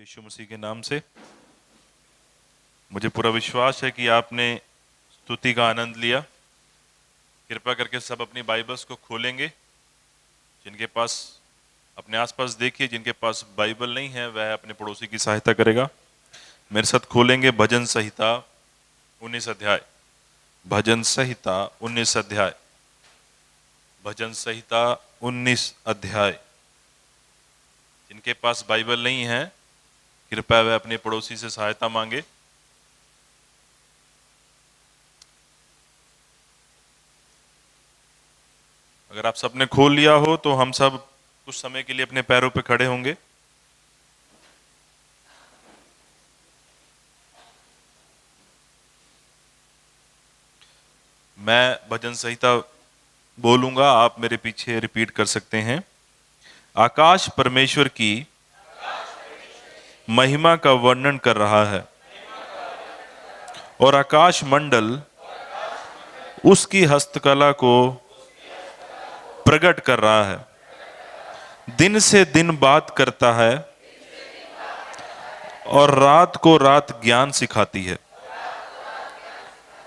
यीशु मसीह के नाम से मुझे पूरा विश्वास है कि आपने स्तुति का आनंद लिया। कृपा करके सब अपनी बाइबल्स को खोलेंगे। जिनके पास अपने आसपास देखिए, जिनके पास बाइबल नहीं है वह अपने पड़ोसी की सहायता करेगा। मेरे साथ खोलेंगे भजन संहिता 19 अध्याय। भजन संहिता 19 अध्याय। भजन संहिता 19 अध्याय। जिनके पास बाइबल नहीं है कृपया वह अपने पड़ोसी से सहायता मांगे। अगर आप सबने खोल लिया हो तो हम सब कुछ समय के लिए अपने पैरों पर खड़े होंगे। मैं भजन संहिता बोलूंगा, आप मेरे पीछे रिपीट कर सकते हैं। आकाश परमेश्वर की महिमा का वर्णन कर रहा है और आकाश मंडल उसकी हस्तकला को प्रकट कर रहा है। दिन से दिन बात करता है और रात को रात ज्ञान सिखाती है।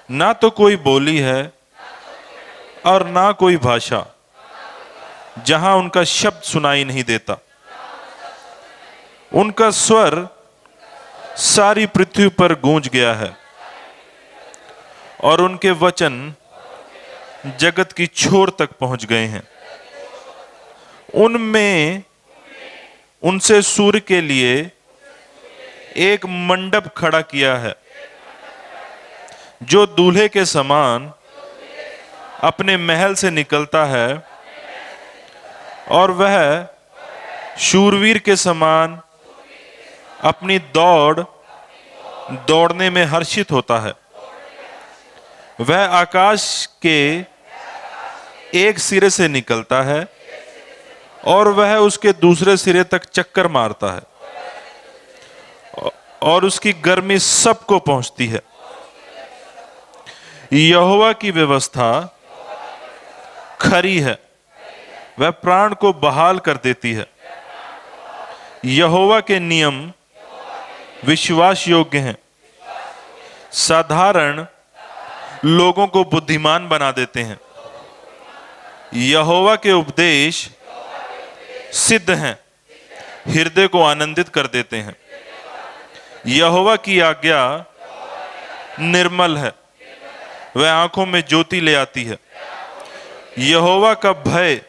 ना तो कोई बोली है और ना कोई भाषा जहां उनका शब्द सुनाई नहीं देता। उनका स्वर सारी पृथ्वी पर गूंज गया है और उनके वचन जगत की छोर तक पहुंच गए हैं। उनमें उनसे सूर्य के लिए एक मंडप खड़ा किया है जो दूल्हे के समान अपने महल से निकलता है और वह शूरवीर के समान अपनी दौड़ने में हर्षित होता है। वह आकाश के एक सिरे से निकलता है और वह उसके दूसरे सिरे तक चक्कर मारता है और उसकी गर्मी सबको पहुंचती है। यहोवा की व्यवस्था खरी है, वह प्राण को बहाल कर देती है। यहोवा के नियम विश्वास योग्य हैं, साधारण लोगों को बुद्धिमान बना देते हैं। यहोवा के उपदेश सिद्ध हैं, हृदय को आनंदित कर देते हैं। यहोवा की आज्ञा निर्मल है, वह आंखों में ज्योति ले आती है। यहोवा का भय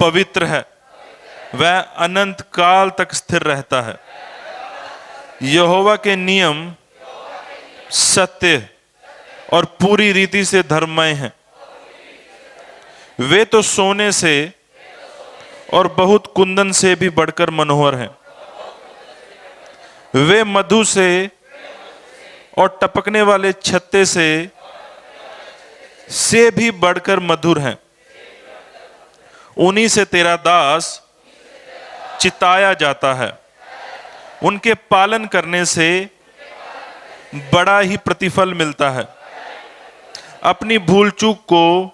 पवित्र है, वह अनंत काल तक स्थिर रहता है। यहोवा के नियम सत्य और पूरी रीति से धर्ममय हैं। वे तो सोने से और बहुत कुंदन से भी बढ़कर मनोहर हैं। वे मधु से और टपकने वाले छत्ते से भी बढ़कर मधुर हैं। उन्हीं से तेरा दास चिताया जाता है। उनके पालन करने से बड़ा ही प्रतिफल मिलता है। अपनी भूल चूक को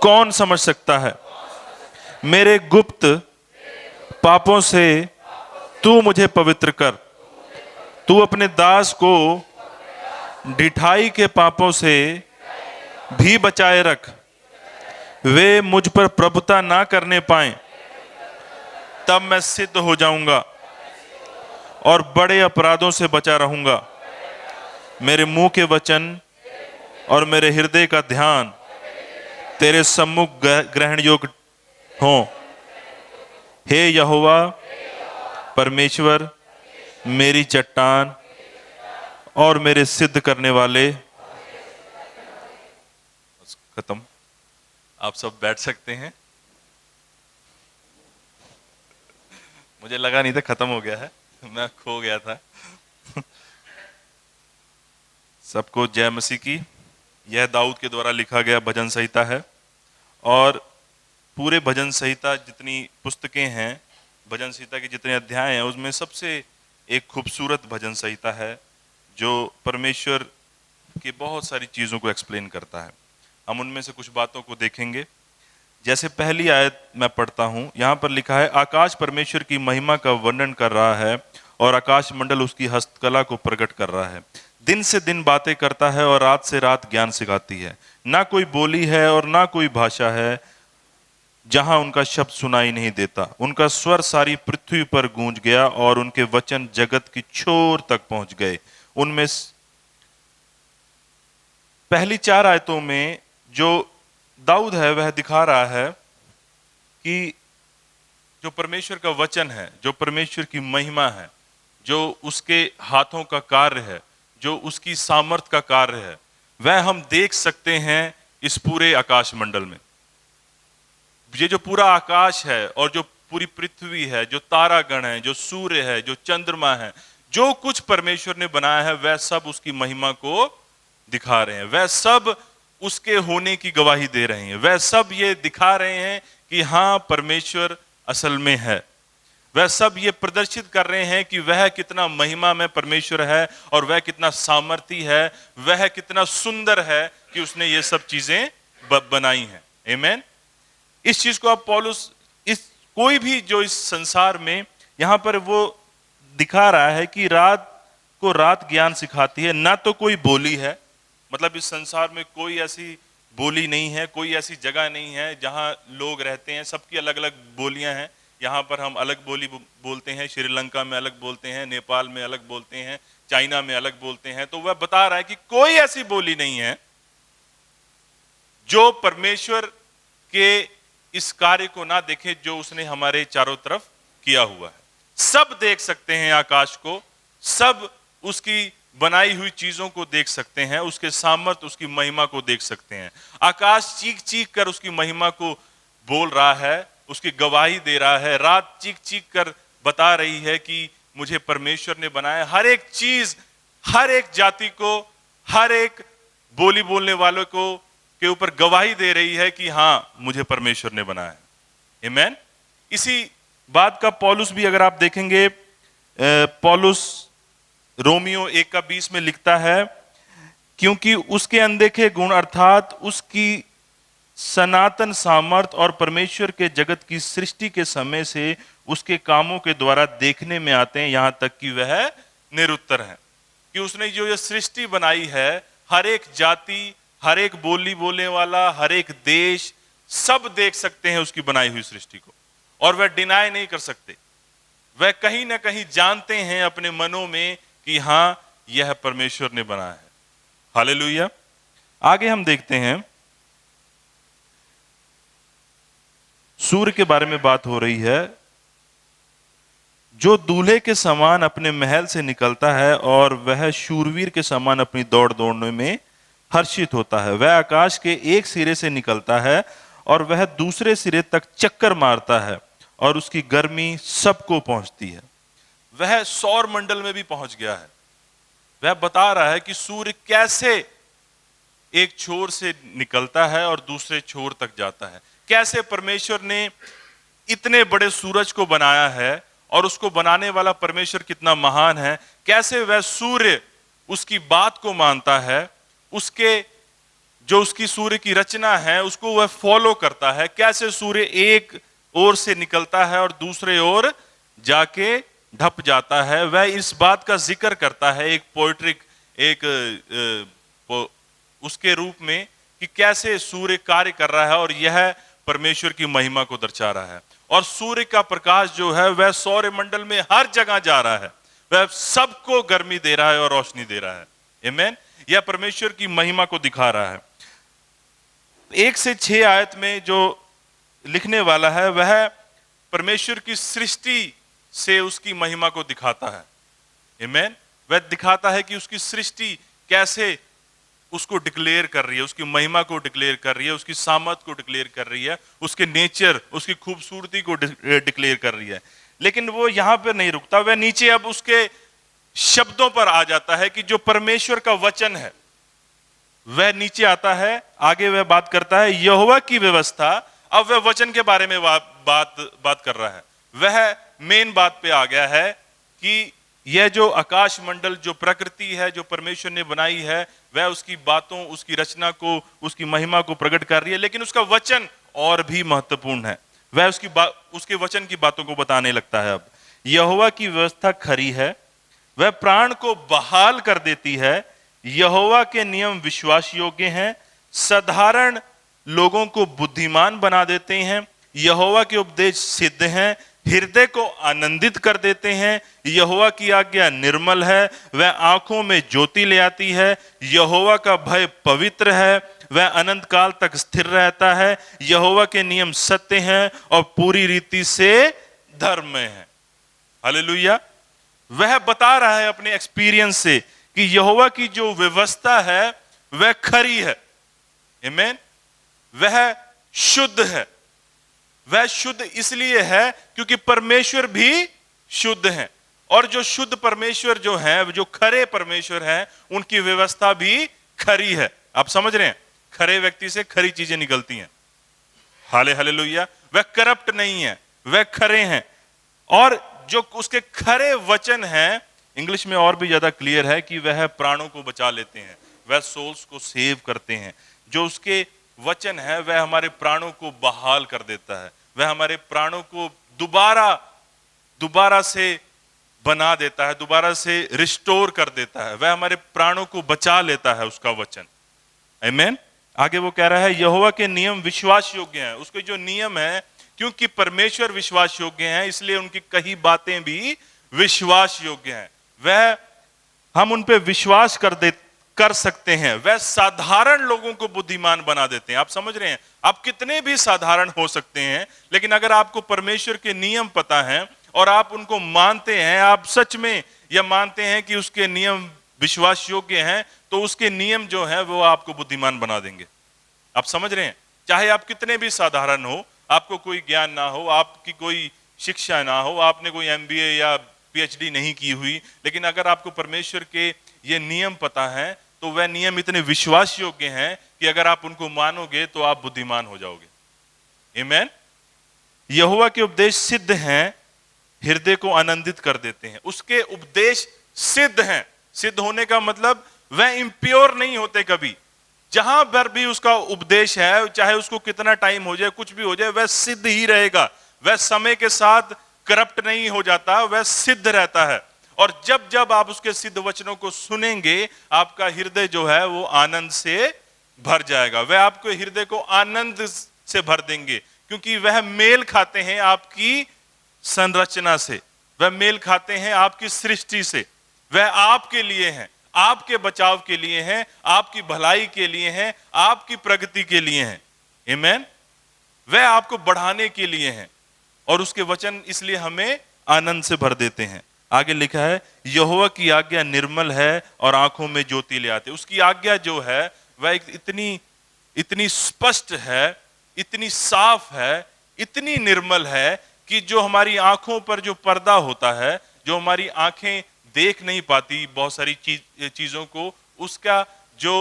कौन समझ सकता है? मेरे गुप्त पापों से तू मुझे पवित्र कर। तू अपने दास को ढिठाई के पापों से भी बचाए रख। वे मुझ पर प्रभुता ना करने पाएं, तब मैं सिद्ध हो जाऊंगा और बड़े अपराधों से बचा रहूंगा। मेरे मुंह के वचन और मेरे हृदय का ध्यान तेरे सम्मुख ग्रहण योग्य हो। हे यहोवा परमेश्वर, मेरी चट्टान और मेरे सिद्ध करने वाले। खत्म। आप सब बैठ सकते हैं। मुझे लगा नहीं था खत्म हो गया है, मैं खो गया था। सबको जय मसीह की। यह दाऊद के द्वारा लिखा गया भजन संहिता है और पूरे भजन संहिता जितनी पुस्तकें हैं, भजन संहिता के जितने अध्याय हैं, उसमें सबसे एक खूबसूरत भजन संहिता है जो परमेश्वर की बहुत सारी चीज़ों को एक्सप्लेन करता है। हम उनमें से कुछ बातों को देखेंगे। जैसे पहली आयत मैं पढ़ता हूं, यहां पर लिखा है, आकाश परमेश्वर की महिमा का वर्णन कर रहा है और आकाश मंडल उसकी हस्तकला को प्रकट कर रहा है। दिन से दिन बातें करता है और रात से रात ज्ञान सिखाती है। ना कोई बोली है और ना कोई भाषा है जहां उनका शब्द सुनाई नहीं देता। उनका स्वर सारी पृथ्वी पर गूंज गया और उनके वचन जगत की छोर तक पहुंच गए। उनमें पहली 4 आयतों में जो दाऊद है वह दिखा रहा है कि जो परमेश्वर का वचन है, जो परमेश्वर की महिमा है, जो उसके हाथों का कार्य है, जो उसकी सामर्थ का कार्य है, वह हम देख सकते हैं इस पूरे आकाश मंडल में। ये जो पूरा आकाश है और जो पूरी पृथ्वी है, जो तारागण है, जो सूर्य है, जो चंद्रमा है, जो कुछ परमेश्वर ने बनाया है, वह सब उसकी महिमा को दिखा रहे हैं। वह सब उसके होने की गवाही दे रहे हैं। वह सब ये दिखा रहे हैं कि हाँ, परमेश्वर असल में है। वह सब ये प्रदर्शित कर रहे हैं कि वह कितना महिमा में परमेश्वर है और वह कितना सामर्थी है, वह कितना सुंदर है कि उसने ये सब चीजें बनाई हैं। आमीन। इस चीज को अब पौलुस, इस कोई भी जो इस संसार में यहां पर वो दिखा रहा है कि रात को रात ज्ञान सिखाती है। ना तो कोई बोली है, मतलब इस संसार में कोई ऐसी बोली नहीं है, कोई ऐसी जगह नहीं है जहां लोग रहते हैं, सबकी अलग अलग बोलियां हैं। यहाँ पर हम अलग बोली बोलते हैं, श्रीलंका में अलग बोलते हैं, नेपाल में अलग बोलते हैं, चाइना में अलग बोलते हैं। तो वह बता रहा है कि कोई ऐसी बोली नहीं है जो परमेश्वर के इस कार्य को ना देखे जो उसने हमारे चारों तरफ किया हुआ है। सब देख सकते हैं आकाश को, सब उसकी बनाई हुई चीजों को देख सकते हैं, उसके सामर्थ, उसकी महिमा को देख सकते हैं। आकाश चीख चीख कर उसकी महिमा को बोल रहा है, उसकी गवाही दे रहा है। रात चीख चीख कर बता रही है कि मुझे परमेश्वर ने बनाया। हर एक चीज, हर एक जाति को, हर एक बोली बोलने वालों को के ऊपर गवाही दे रही है कि हाँ, मुझे परमेश्वर ने बनाया है। आमीन। इसी बात का पौलुस भी अगर आप देखेंगे, पौलुस रोमियो 1:20 में लिखता है, क्योंकि उसके अनदेखे गुण अर्थात उसकी सनातन सामर्थ और परमेश्वर के जगत की सृष्टि के समय से उसके कामों के द्वारा देखने में आते हैं, यहां तक कि वह निरुत्तर है। कि उसने जो ये सृष्टि बनाई है, हर एक जाति, हर एक बोली बोलने वाला, हर एक देश, सब देख सकते हैं उसकी बनाई हुई सृष्टि को और वह डिनाई नहीं कर सकते। वह कहीं ना कहीं जानते हैं अपने मनों में कि हां, यह परमेश्वर ने बनाया है। हालेलुया। आगे हम देखते हैं, सूर्य के बारे में बात हो रही है, जो दूल्हे के समान अपने महल से निकलता है और वह शूरवीर के समान अपनी दौड़ दौड़ने में हर्षित होता है। वह आकाश के एक सिरे से निकलता है और वह दूसरे सिरे तक चक्कर मारता है और उसकी गर्मी सबको पहुंचती है। वह सौर मंडल में भी पहुंच गया है। वह बता रहा है कि सूर्य कैसे एक छोर से निकलता है और दूसरे छोर तक जाता है। कैसे परमेश्वर ने इतने बड़े सूरज को बनाया है और उसको बनाने वाला परमेश्वर कितना महान है। कैसे वह सूर्य उसकी बात को मानता है, उसके जो उसकी सूर्य की रचना है उसको वह फॉलो करता है। कैसे सूर्य एक ओर से निकलता है और दूसरे ओर जाके ढप जाता है। वह इस बात का जिक्र करता है एक पोएट्रिक, उसके रूप में, कि कैसे सूर्य कार्य कर रहा है और यह परमेश्वर की महिमा को दर्शा रहा है। और सूर्य का प्रकाश जो है वह सौर मंडल में हर जगह जा रहा है, वह सबको गर्मी दे रहा है और रोशनी दे रहा है। आमीन। यह परमेश्वर की महिमा को दिखा रहा है। 1 से 6 आयत में जो लिखने वाला है वह परमेश्वर की सृष्टि से उसकी महिमा को दिखाता है। आमीन। वह दिखाता है कि उसकी सृष्टि कैसे उसको डिक्लेयर कर रही है, उसकी महिमा को डिक्लेयर कर रही है, उसकी सामर्थ को डिक्लेयर कर रही है, उसके नेचर, उसकी खूबसूरती को डिक्लेयर कर रही है। लेकिन वो यहां पर नहीं रुकता, वह नीचे अब उसके शब्दों पर आ जाता है कि जो परमेश्वर का वचन है वह नीचे आता है। आगे वह बात करता है यहोवा की व्यवस्था। अब वह वचन के बारे में बात कर रहा है। वह मेन बात पे आ गया है कि यह जो आकाश मंडल, जो प्रकृति है, जो परमेश्वर ने बनाई है, वह उसकी बातों, उसकी रचना को, उसकी महिमा को प्रकट कर रही है। लेकिन उसका वचन और भी महत्वपूर्ण है। वह उसके वचन की बातों को बताने लगता है। अब यहोवा की व्यवस्था खरी है, वह प्राण को बहाल कर देती है। यहोवा के नियम विश्वास योग्य हैं, साधारण लोगों को बुद्धिमान बना देते हैं। यहोवा के उपदेश सिद्ध हैं, हृदय को आनंदित कर देते हैं। यहोवा की आज्ञा निर्मल है, वह आंखों में ज्योति ले आती है। यहोवा का भय पवित्र है, वह अनंत काल तक स्थिर रहता है। यहोवा के नियम सत्य हैं और पूरी रीति से धर्म में है। हालेलुया। वह बता रहा है अपने एक्सपीरियंस से कि यहोवा की जो व्यवस्था है वह खरी है। आमीन। वह शुद्ध है। वह शुद्ध इसलिए है क्योंकि परमेश्वर भी शुद्ध है, और जो शुद्ध परमेश्वर जो है, जो खरे परमेश्वर है, उनकी व्यवस्था भी खरी है। आप समझ रहे हैं? खरे व्यक्ति से खरी चीजें निकलती हैं। हालेलुया। वह करप्ट नहीं है, वह खरे हैं। और जो उसके खरे वचन हैं, इंग्लिश में और भी ज्यादा क्लियर है कि वह प्राणों को बचा लेते हैं, वह सोल्स को सेव करते हैं। जो उसके वचन है वह हमारे प्राणों को बहाल कर देता है, वह हमारे प्राणों को दोबारा से बना देता है, दोबारा से रिस्टोर कर देता है, वह हमारे प्राणों को बचा लेता है उसका वचन। आमीन। आगे वो कह रहा है यहोवा के नियम विश्वास योग्य हैं। उसके जो नियम है, क्योंकि परमेश्वर विश्वास योग्य हैं, इसलिए उनकी कई बातें भी विश्वास योग्य हैं। वह हम उन पे विश्वास कर सकते हैं। वह साधारण लोगों को बुद्धिमान बना देते हैं। आप समझ रहे हैं? आप कितने भी साधारण हो सकते हैं, लेकिन अगर आपको परमेश्वर के नियम पता है और आप उनको मानते हैं, आप सच में यह मानते हैं कि उसके नियम विश्वास योग्य हैं, तो उसके नियम जो है वो आपको बुद्धिमान बना देंगे। आप समझ रहे हैं? चाहे आप कितने भी साधारण हो, आपको कोई ज्ञान ना हो, आपकी कोई शिक्षा ना हो, आपने कोई MBA या PhD नहीं की हुई, लेकिन अगर आपको परमेश्वर के ये नियम पता है तो वह नियम इतने विश्वास योग्य हैं कि अगर आप उनको मानोगे तो आप बुद्धिमान हो जाओगे। आमीन। यहोवा के उपदेश सिद्ध हैं, हृदय को आनंदित कर देते हैं। उसके उपदेश सिद्ध हैं। सिद्ध होने का मतलब वह इम्प्योर नहीं होते कभी। जहां पर भी उसका उपदेश है, चाहे उसको कितना टाइम हो जाए, कुछ भी हो जाए, वह सिद्ध ही रहेगा। वह समय के साथ करप्ट नहीं हो जाता, वह सिद्ध रहता है। और जब जब आप उसके सिद्ध वचनों को सुनेंगे, आपका हृदय जो है वो आनंद से भर जाएगा। वह आपके हृदय को आनंद से भर देंगे, क्योंकि वह मेल खाते हैं आपकी संरचना से, वह मेल खाते हैं आपकी सृष्टि से। वह आपके लिए हैं, आपके बचाव के लिए हैं, आपकी भलाई के लिए हैं, आपकी प्रगति के लिए हैं। आमीन। वह आपको बढ़ाने के लिए हैं, और उसके वचन इसलिए हमें आनंद से भर देते हैं। आगे लिखा है यहोवा की आज्ञा निर्मल है और आंखों में ज्योति ले आते। उसकी आज्ञा जो है वह इतनी स्पष्ट है, इतनी साफ है, इतनी निर्मल है कि जो हमारी आंखों पर जो पर्दा होता है, जो हमारी आंखें देख नहीं पाती बहुत सारी चीजों को, उसका जो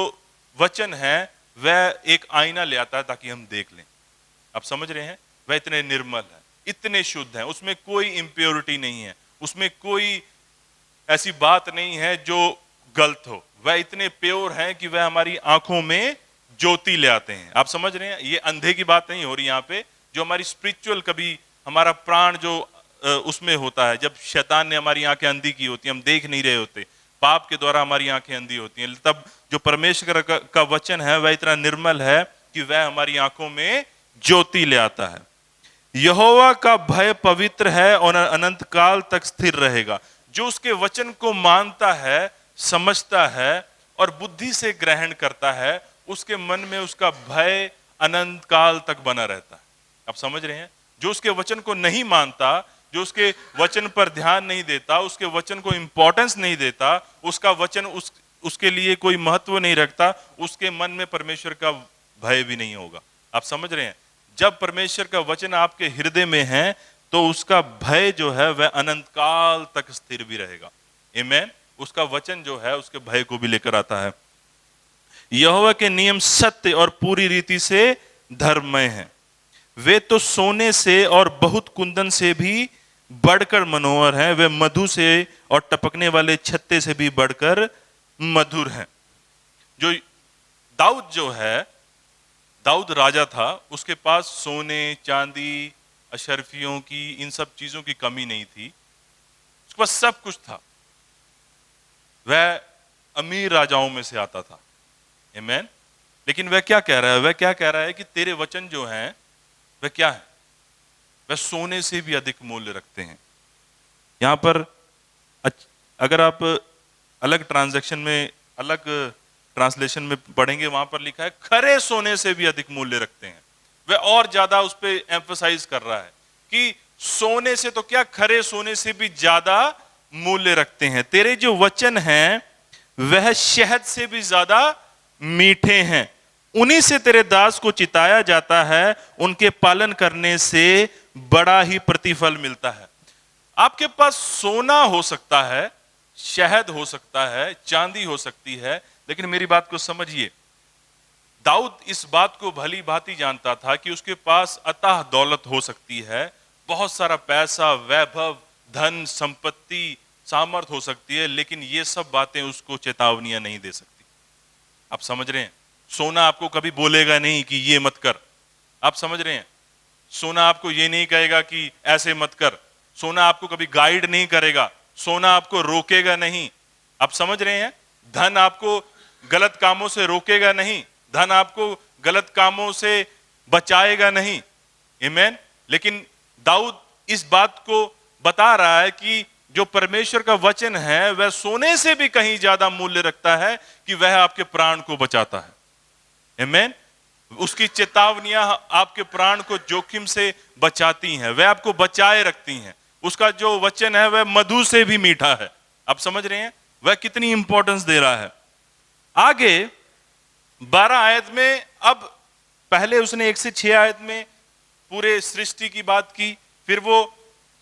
वचन है वह एक आईना ले आता है ताकि हम देख लें। आप समझ रहे हैं? वह इतने निर्मल है, इतने शुद्ध है, उसमें कोई इम्प्योरिटी नहीं है, उसमें कोई ऐसी बात नहीं है जो गलत हो। वह इतने प्योर हैं कि वह हमारी आंखों में ज्योति ले आते हैं। आप समझ रहे हैं? ये अंधे की बात नहीं हो रही यहाँ पे। जो हमारी स्पिरिचुअल, कभी हमारा प्राण जो उसमें होता है, जब शैतान ने हमारी आंखें अंधी की होती, हम देख नहीं रहे होते, पाप के द्वारा हमारी आंखें अंधी होती हैं, तब जो परमेश्वर का वचन है वह इतना निर्मल है कि वह हमारी आंखों में ज्योति ले आता है। यहोवा का भय पवित्र है और अनंत काल तक स्थिर रहेगा। जो उसके वचन को मानता है, समझता है और बुद्धि से ग्रहण करता है, उसके मन में उसका भय अनंत काल तक बना रहता है। आप समझ रहे हैं? जो उसके वचन को नहीं मानता, जो उसके वचन पर ध्यान नहीं देता, उसके वचन को इंपॉर्टेंस नहीं देता, उसका वचन उसके लिए कोई महत्व नहीं रखता, उसके मन में परमेश्वर का भय भी नहीं होगा। आप समझ रहे हैं? जब परमेश्वर का वचन आपके हृदय में है तो उसका भय जो है वह अनंत काल तक स्थिर भी रहेगा। आमीन। उसका वचन जो है उसके भय को भी लेकर आता है। यहोवा के नियम सत्य और पूरी रीति से धर्ममय हैं। वे तो सोने से और बहुत कुंदन से भी बढ़कर मनोहर हैं। वे मधु से और टपकने वाले छत्ते से भी बढ़कर मधुर हैं। जो दाऊद जो है, दाऊद राजा था, उसके पास सोने चांदी अशर्फियों की इन सब चीजों की कमी नहीं थी, उसके पास सब कुछ था। वह अमीर राजाओं में से आता था। आमीन। लेकिन वह क्या कह रहा है? वह क्या कह रहा है कि तेरे वचन जो हैं वह क्या है? वह सोने से भी अधिक मूल्य रखते हैं। यहां पर अगर आप अलग ट्रांजैक्शन में, अलग ट्रांसलेशन में पढ़ेंगे, वहां पर लिखा है खरे सोने से भी अधिक मूल्य रखते हैं। वह और ज्यादा उस पर एम्फसाइज कर रहा है कि सोने से तो क्या, खरे सोने से भी ज्यादा मूल्य रखते हैं। तेरे जो वचन हैं वह शहद से भी ज्यादा मीठे हैं, उन्हीं से तेरे दास को चिताया जाता है, उनके पालन करने से बड़ा ही प्रतिफल मिलता है। आपके पास सोना हो सकता है, शहद हो सकता है, चांदी हो सकती है, लेकिन मेरी बात को समझिए, दाऊद इस बात को भली भांति जानता था कि उसके पास अथाह दौलत हो सकती है, बहुत सारा पैसा, वैभव, धन, संपत्ति, सामर्थ हो सकती है, लेकिन ये सब बातें उसको चेतावनियां नहीं दे सकती। आप समझ रहे हैं? सोना आपको कभी बोलेगा नहीं कि ये मत कर। आप समझ रहे हैं? सोना आपको ये नहीं कहेगा कि ऐसे मत कर। सोना आपको कभी गाइड नहीं करेगा। सोना आपको रोकेगा नहीं। आप समझ रहे हैं? धन आपको गलत कामों से रोकेगा नहीं। धन आपको गलत कामों से बचाएगा नहीं। आमीन। लेकिन दाऊद इस बात को बता रहा है कि जो परमेश्वर का वचन है वह सोने से भी कहीं ज्यादा मूल्य रखता है, कि वह आपके प्राण को बचाता है। आमीन। उसकी चेतावनियां आपके प्राण को जोखिम से बचाती हैं, वह आपको बचाए रखती हैं। उसका जो वचन है वह मधु से भी मीठा है। आप समझ रहे हैं वह कितनी इंपॉर्टेंस दे रहा है? आगे 12 आयत में, अब पहले उसने 1 से 6 आयत में पूरे सृष्टि की बात की, फिर वो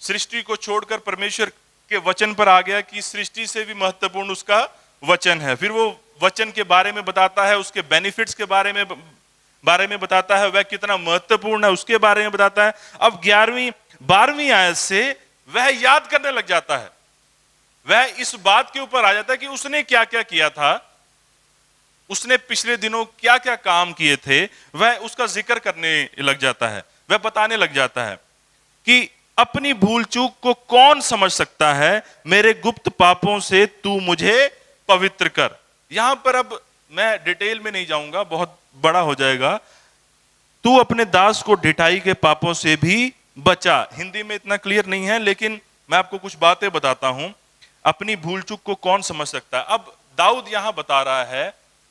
सृष्टि को छोड़कर परमेश्वर के वचन पर आ गया कि सृष्टि से भी महत्वपूर्ण उसका वचन है। फिर वो वचन के बारे में बताता है, उसके बेनिफिट्स के बारे में बताता है, वह कितना महत्वपूर्ण है उसके बारे में बताता है। अब 11वीं 12वीं आयत से वह याद करने लग जाता है, वह इस बात के ऊपर आ जाता है कि उसने क्या क्या किया था, उसने पिछले दिनों क्या क्या काम किए थे, वह उसका जिक्र करने लग जाता है। वह बताने लग जाता है कि अपनी भूल चूक को कौन समझ सकता है, मेरे गुप्त पापों से तू मुझे पवित्र कर। यहां पर अब मैं डिटेल में नहीं जाऊंगा, बहुत बड़ा हो जाएगा। तू अपने दास को ढिठाई के पापों से भी बचा। हिंदी में इतना क्लियर नहीं है, लेकिन मैं आपको कुछ बातें बताता हूं। अपनी भूल चूक को कौन समझ सकता है? अब दाऊद यहां बता रहा है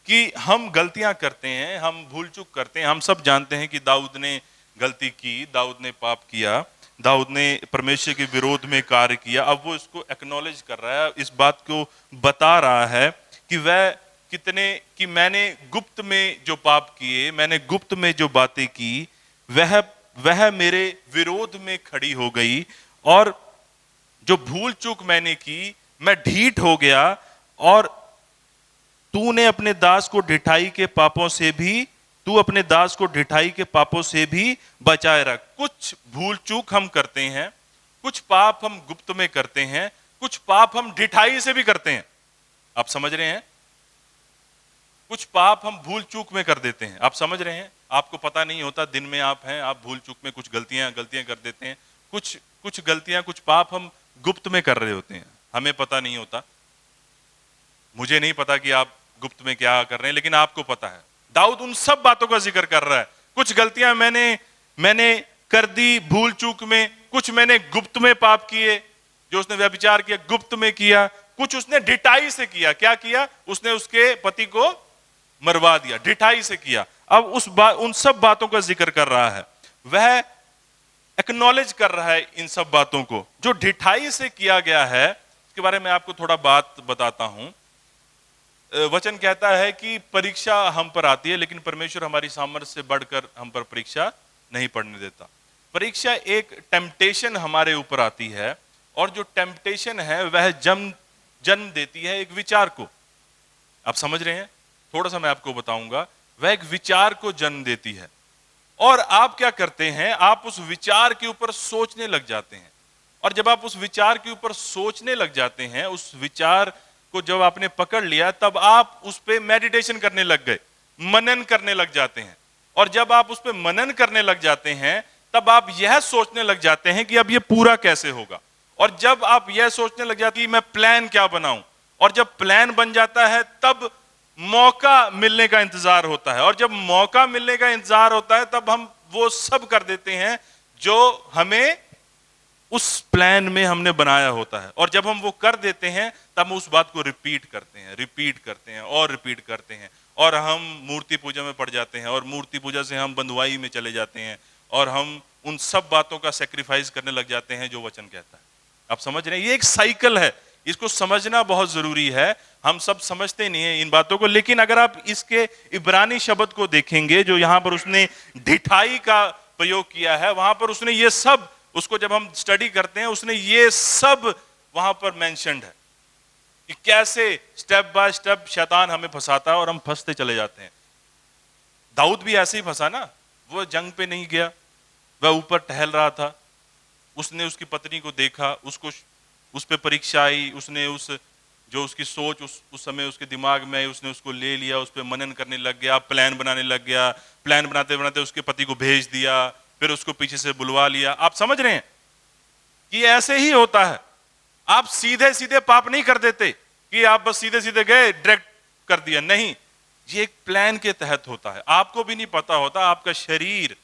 कि हम गलतियां करते हैं, हम भूल चूक करते हैं। हम सब जानते हैं कि दाऊद ने गलती की, दाऊद ने पाप किया, दाऊद ने परमेश्वर के विरोध में कार्य किया। अब वो इसको एक्नॉलेज कर रहा है, इस बात को बता रहा है कि वह कितने, कि मैंने गुप्त में जो पाप किए, मैंने गुप्त में जो बातें की, वह मेरे विरोध में खड़ी हो गई, और जो भूल चूक मैंने की, मैं ढीठ हो गया, और तूने अपने दास को ढिठाई के पापों से भी, तू अपने दास को ढिठाई के पापों से भी बचाए रख। कुछ भूल चूक हम करते हैं, कुछ पाप हम गुप्त में करते हैं, कुछ पाप हम ढिठाई से भी करते हैं। आप समझ रहे हैं? कुछ पाप हम भूल चूक में कर देते हैं। आप समझ रहे हैं? आपको पता नहीं होता, दिन में आप हैं, आप भूल चूक में कुछ गलतियां कर देते हैं। कुछ गलतियां, कुछ पाप हम गुप्त में कर रहे होते हैं, हमें पता नहीं होता। मुझे नहीं पता कि आप गुप्त में क्या कर रहे हैं, लेकिन आपको पता है। दाऊद उन सब बातों का जिक्र कर रहा है। कुछ गलतियां मैंने कर दी भूल चूक में, कुछ मैंने गुप्त में पाप किए, जो उसने व्यभिचार किया गुप्त में किया, कुछ उसने ढिठाई से किया। क्या किया? उसने उसके पति को मरवा दिया, ढिठाई से किया। अब उन सब बातों का जिक्र कर रहा है, वह एक्नॉलेज कर रहा है इन सब बातों को जो ढिठाई से किया गया है। इसके बारे में आपको थोड़ा बात बताता हूं। वचन कहता है कि परीक्षा हम पर आती है, लेकिन परमेश्वर हमारी सामर्थ्य से बढ़कर हम पर परीक्षा नहीं पड़ने देता। परीक्षा एक टेम्पटेशन हमारे ऊपर आती है, और जो टेम्पटेशन है वह जन्म देती है एक विचार को। आप समझ रहे हैं? थोड़ा सा मैं आपको बताऊंगा। वह एक विचार को जन्म देती है, और आप क्या करते हैं? आप उस विचार के ऊपर सोचने लग जाते हैं, और जब आप उस विचार के ऊपर सोचने लग जाते हैं, उस विचार को जब आपने पकड़ लिया, तब आप उस पे मेडिटेशन करने लग गए, मनन करने लग जाते हैं। और जब आप उस पर मनन करने लग जाते हैं, तब आप यह सोचने लग जाते हैं कि अब ये पूरा कैसे होगा। और जब आप यह सोचने लग जाती है मैं प्लान क्या बनाऊं, और जब प्लान बन जाता है तब मौका मिलने का इंतजार होता है, और जब मौका मिलने का इंतजार होता है तब हम वो सब कर देते हैं जो हमें उस प्लान में हमने बनाया होता है। और जब हम वो कर देते हैं तब हम उस बात को रिपीट करते हैं, रिपीट करते हैं और रिपीट करते हैं, और हम मूर्ति पूजा में पड़ जाते हैं, और मूर्ति पूजा से हम बंधुआई में चले जाते हैं, और हम उन सब बातों का सेक्रीफाइस करने लग जाते हैं जो वचन कहता है। आप समझ रहे हैं, ये एक साइकिल है, इसको समझना बहुत जरूरी है। हम सब समझते नहीं है इन बातों को, लेकिन अगर आप इसके इब्रानी शब्द को देखेंगे जो यहां पर उसने ढिठाई का प्रयोग किया है, वहां पर उसने ये सब, उसको जब हम स्टडी करते हैं उसने ये सब वहां पर मेंशन्ड है कि कैसे स्टेप बाय स्टेप शैतान हमें फंसाता है और हम फंसते चले जाते हैं। दाऊद भी ऐसे ही फंसा ना, वो जंग पे नहीं गया, वह ऊपर टहल रहा था, उसने उसकी पत्नी को देखा, उसको उस पे परीक्षा आई, उसने उस जो उसकी सोच उस समय उसके दिमाग में, उसने उसको ले लिया, उस पर मनन करने लग गया, प्लान बनाने लग गया, प्लान बनाते बनाते उसके पति को भेज दिया, फिर उसको पीछे से बुलवा लिया। आप समझ रहे हैं कि ऐसे ही होता है। आप सीधे सीधे पाप नहीं कर देते कि आप बस सीधे सीधे गए डायरेक्ट कर दिया, नहीं, ये एक प्लान के तहत होता है। आपको भी नहीं पता होता, आपका शरीर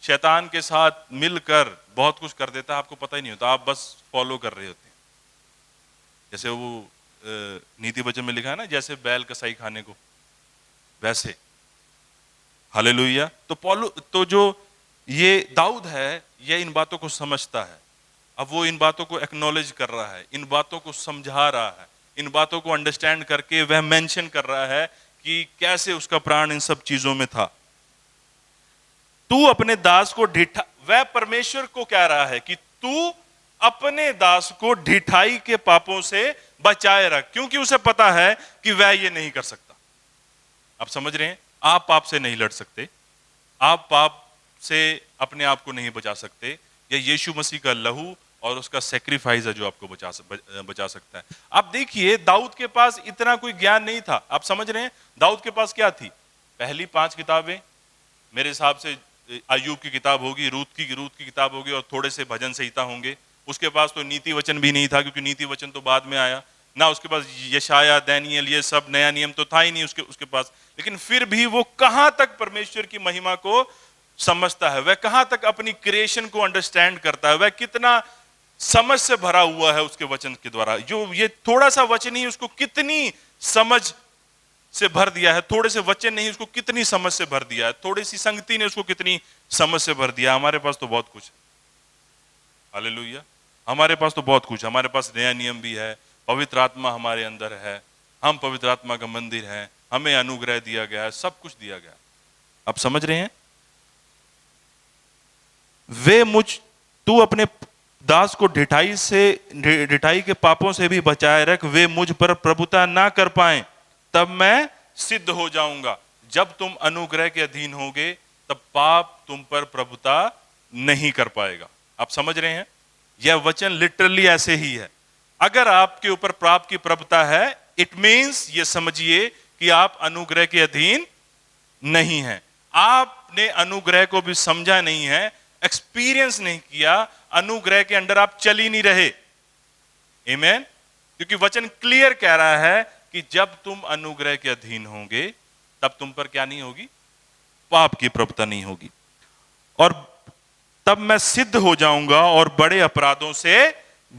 शैतान के साथ मिलकर बहुत कुछ कर देता है, आपको पता ही नहीं होता, आप बस फॉलो कर रहे होते हैं। जैसे वो नीति वचन में लिखा है ना, जैसे बैल कसाई खाने को, वैसे। हालेलुया। तो जो ये दाऊद है, ये इन बातों को समझता है। अब वो इन बातों को एक्नॉलेज कर रहा है, इन बातों को समझा रहा है, इन बातों को अंडरस्टैंड करके वह मेंशन कर रहा है कि कैसे उसका प्राण इन सब चीजों में था। तू अपने दास को वह परमेश्वर को कह रहा है कि तू अपने दास को ढिठाई के पापों से बचाए रख, क्योंकि उसे पता है कि वह ये नहीं कर सकता। आप समझ रहे हैं, आप पाप से नहीं लड़ सकते, आप पाप से अपने आप को नहीं बचा सकते, या यीशु मसीह का लहू और उसका सेक्रीफाइस है जो आपको बचा सकता है। आप देखिए, दाऊद के पास इतना कोई ज्ञान नहीं था। आप समझ रहे हैं, दाऊद के पास क्या थी? पहली 5 किताबें, मेरे हिसाब से अय्यूब की किताब होगी, रूत की किताब होगी, और थोड़े से भजन संहिता होंगे। उसके पास तो नीति वचन भी नहीं था, क्योंकि नीति वचन तो बाद में आया ना। उसके पास यशाया, दानियेल, ये सब नया नियम तो था ही नहीं उसके पास। लेकिन फिर भी वो कहां तक परमेश्वर की महिमा को समझता है, वह कहां तक अपनी क्रिएशन को अंडरस्टैंड करता है, वह कितना समझ से भरा हुआ है उसके वचन के द्वारा। जो ये थोड़ा सा वचन ही उसको कितनी समझ से भर दिया है, थोड़े से वचन नहीं उसको कितनी समझ से भर दिया है, थोड़ी सी संगति ने उसको कितनी समझ से भर दिया। हमारे पास तो बहुत कुछ है। हालेलुया। हमारे पास तो बहुत कुछ, हमारे पास नया नियम भी है, पवित्र आत्मा हमारे अंदर है, हम पवित्र आत्मा का मंदिर है, हमें अनुग्रह दिया गया है, सब कुछ दिया गया। आप समझ रहे हैं? तू अपने दास को ढिठाई के पापों से भी बचाए रख, वे मुझ पर प्रभुता ना कर पाए, तब मैं सिद्ध हो जाऊंगा। जब तुम अनुग्रह के अधीन होगे तब पाप तुम पर प्रभुता नहीं कर पाएगा। आप समझ रहे हैं? यह वचन लिटरली ऐसे ही है। अगर आपके ऊपर पाप की प्रभुता है, इट मींस ये समझिए कि आप अनुग्रह के अधीन नहीं हैं। आपने अनुग्रह को भी समझा नहीं है, एक्सपीरियंस नहीं किया, अनुग्रह के अंडर आप चल ही नहीं रहे। आमीन। क्योंकि वचन क्लियर कह रहा है कि जब तुम अनुग्रह के अधीन होंगे तब तुम पर क्या नहीं होगी? पाप की प्रभुता नहीं होगी। और तब मैं सिद्ध हो जाऊंगा और बड़े अपराधों से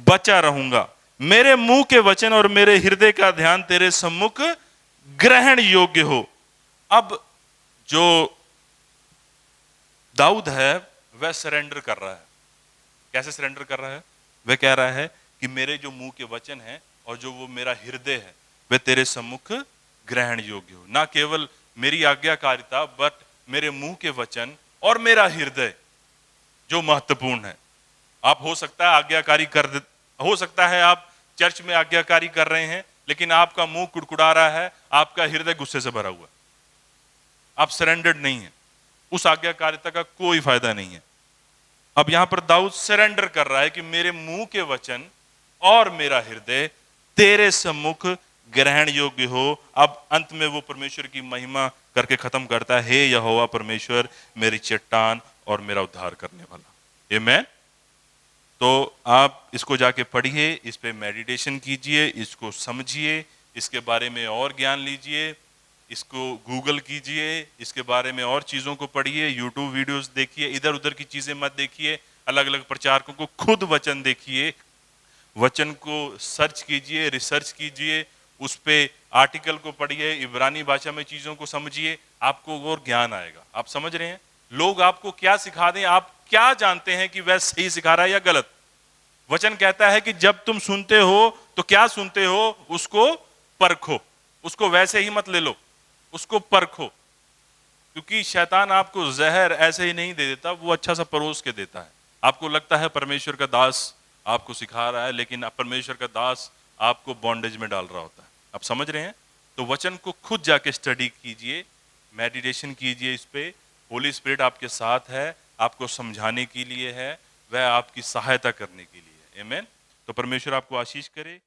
बचा रहूंगा। मेरे मुंह के वचन और मेरे हृदय का ध्यान तेरे सम्मुख ग्रहण योग्य हो। अब जो दाऊद है वह सरेंडर कर रहा है। कैसे सरेंडर कर रहा है? वह कह रहा है कि मेरे जो मुंह के वचन हैं और जो वो मेरा हृदय है वह तेरे सम्मुख ग्रहण योग्य हो। ना केवल मेरी आज्ञाकारिता, बट मेरे मुंह के वचन और मेरा हृदय जो महत्वपूर्ण है। आप हो सकता है आज्ञाकारी हो सकता है आप चर्च में आज्ञाकारी कर रहे हैं, लेकिन आपका मुंह कुड़कुड़ा रहा है, आपका हृदय गुस्से से भरा हुआ, आप सरेंडर्ड नहीं है, उस आज्ञाकारिता का कोई फायदा नहीं है। अब यहां पर दाऊद सरेंडर कर रहा है कि मेरे मुंह के वचन और मेरा हृदय तेरे सम्मुख ग्रहण योग्य हो। अब अंत में वो परमेश्वर की महिमा करके खत्म करता है, हे यहोवा परमेश्वर, मेरी चट्टान और मेरा उद्धार करने वाला। आमीन। तो आप इसको जाके पढ़िए, इस पे मेडिटेशन कीजिए, इसको समझिए, इसके बारे में और ज्ञान लीजिए, इसको गूगल कीजिए, इसके बारे में और चीज़ों को पढ़िए, यूट्यूब वीडियोस देखिए, इधर उधर की चीज़ें मत देखिए, अलग अलग प्रचारकों को, खुद वचन देखिए, वचन को सर्च कीजिए, रिसर्च कीजिए, उस पे आर्टिकल को पढ़िए, इब्रानी भाषा में चीज़ों को समझिए, आपको और ज्ञान आएगा। आप समझ रहे हैं? लोग आपको क्या सिखा दें, आप क्या जानते हैं कि वह सही सिखा रहा है या गलत? वचन कहता है कि जब तुम सुनते हो तो क्या सुनते हो, उसको परखो, उसको वैसे ही मत ले लो, उसको परखो, क्योंकि शैतान आपको जहर ऐसे ही नहीं दे देता, वो अच्छा सा परोस के देता है। आपको लगता है परमेश्वर का दास आपको सिखा रहा है, लेकिन परमेश्वर का दास आपको बॉन्डेज में डाल रहा होता है। आप समझ रहे हैं? तो वचन को खुद जाके स्टडी कीजिए, मेडिटेशन कीजिए इस पे। होली स्पिरिट आपके साथ है, आपको समझाने के लिए है, वह आपकी सहायता करने के लिए है। आमीन। तो परमेश्वर आपको आशीष करे।